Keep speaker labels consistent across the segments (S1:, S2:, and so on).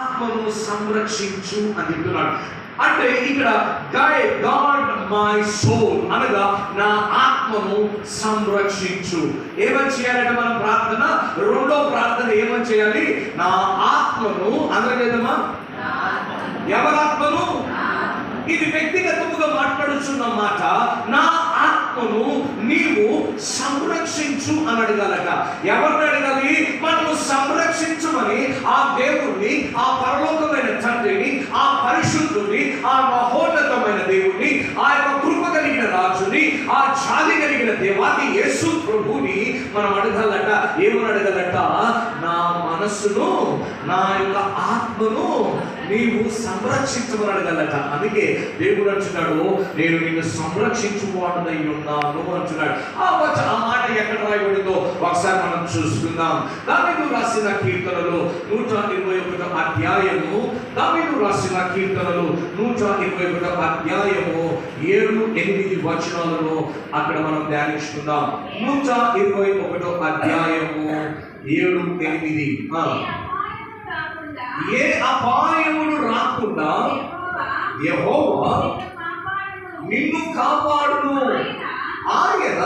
S1: ఆత్మను సంరక్షించు అని చెప్తున్నాడు. అంటే ఇక్కడ గాడ్ మై సోల్ అనగా నా ఆత్మను సంరక్షించు. ఏమని చేయాలంటే మనం ప్రార్థన, రెండో ప్రార్థన ఏమని చేయాలి? నా ఆత్మను అందరూ చేద్దామా? ఎవరాత్మను? ఇది వ్యక్తిగతముగా మాట్లాడుచున్న మాట. నా ఆత్మను నీవు సంరక్షించు అని అడగాలట. ఎవరిని అడగాలి? మనము సంరక్షించమని ఆ దేవుణ్ణి, ఆ పరలోకమైన తండ్రిని, ఆ పరిశుద్ధుని, ఆ మహోన్నతమైన దేవుణ్ణి, ఆ యొక్క కృప కలిగిన రాజుని, ఆ జాలి కలిగిన దేవాది యేసు ప్రభుని మనం అడగాలట. ఏమని అడగాలట? నా మనస్సును, నా యొక్క ఆత్మను నీవు సంరక్షించమని అడగాలట. అందుకే దేవుడు అంటున్నాడు, నేను నిన్ను సంరక్షించువాడనై ఉన్నాను అంటున్నాడు. ఆ మాట ఎక్కడ రాయబడిందో ఒకసారి మనం చూసుకుందాం. దావీదు రాసిన కీర్తనలు 121 అధ్యాయము, దావీదు రాసిన కీర్తనలు 121 అధ్యాయము 7-8 వచనాలలో అక్కడ మనం ధ్యానించుకుందాం. 121 అధ్యాయము 7-8. ఏ అపాయములు రాకుండా యెహోవా నిన్ను కాపాడును. ఆయన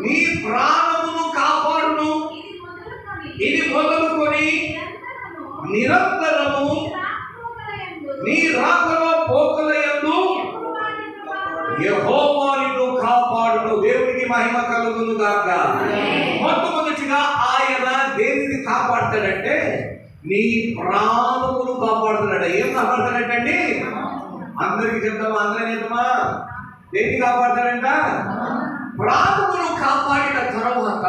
S1: నీ ప్రాణమును కాపాడును. ఇది మొదలుకొని నిరంతరము నీ రాకలో పోకలయందు యెహోవా నిన్ను కాపాడును. దేవునికి మహిమ కలుగును గాక. మొట్టమొదటిగా ఆయన దేనిని కాపాడతాడంటే నీ ప్రాణమును కాపాడుతున్నాడు. ఏం కాపాడతాడంటే అందరికి చెప్తామా? అందరం చెప్తామా? దేన్ని కాపాడతాడంట? ప్రాణమును కాపాడిన తర్వాత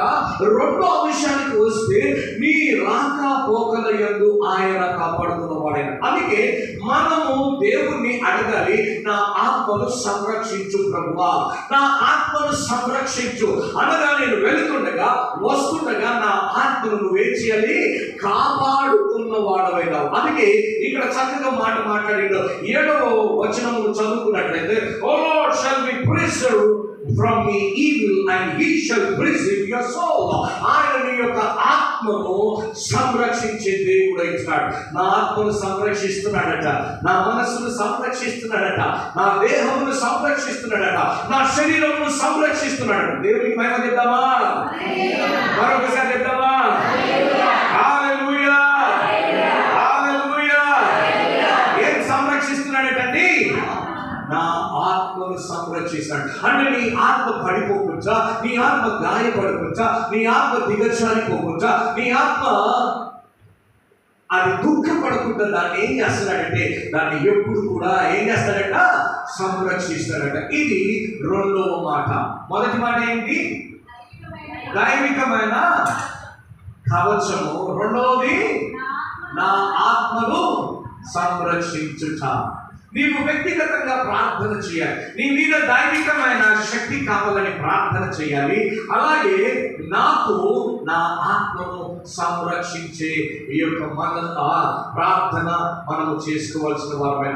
S1: రెండో అంశానికి వస్తే నీ రాక పోకల యందు ఆయన కాపాడుతున్నవాడైన. అందుకే మనము దేవుణ్ణి అడగాలి, నా ఆత్మను సంరక్షించు ప్రభువా, నా ఆత్మను సంరక్షించు అనగా నేను వెళుతుండగా వస్తుండగా నా ఆత్మను నువ్వేం చేయాలి? కాపాడుతున్న వాడవైనావు. అందుకే ఇక్కడ చక్కగా మాట మాట్లాడిండు. 7వ వచనము చదువుకున్నట్లయితే, O Lord shall be preserved from the evil and he shall preserve your soul. ఆయన నీ యొక్క ఆత్మను సంరక్షించే దేవుడు ఇచ్చాడు. నా ఆత్మను సంరక్షిస్తున్నాడట, నా మనస్సును సంరక్షిస్తున్నాడట, నా దేహమును సంరక్షిస్తున్నాడట, నా శరీరమును సంరక్షిస్తున్నాడు. దేవునికి మహిమ చెప్తామా? మరొకసారి చెప్తామా? హల్లెలూయా, హల్లెలూయా. ఏం సంరక్షిస్తున్నాడటండి? నా ఆత్మను సంరక్షిస్తాడు. అంటే నీ ఆత్మ పడిపోకుండా, నీ ఆత్మ గాయపడకుండా, నీ ఆత్మ దిగజారిపోకుండా, నీ ఆత్మ అది దుఃఖపడకుండా దాన్ని ఏం చేస్తాడంటే దాన్ని ఎప్పుడు కూడా ఏం చేస్తాడట? సంరక్షిస్తాడట. ఇది రెండవ మాట. మొదటి మాట ఏంటి? దైవికమైన కవచము. రెండవది నా ఆత్మను సంరక్షించుట. నీవు వ్యక్తిగతంగా ప్రార్థన చేయాలి. నీ మీద దైవికమైన శక్తి కావాలని ప్రార్థన చేయాలి. అలాగే నాకు నా ఆత్మను సంరక్షించే ఈ యొక్క ప్రార్థన మనము చేసుకోవాల్సిన వారమైన.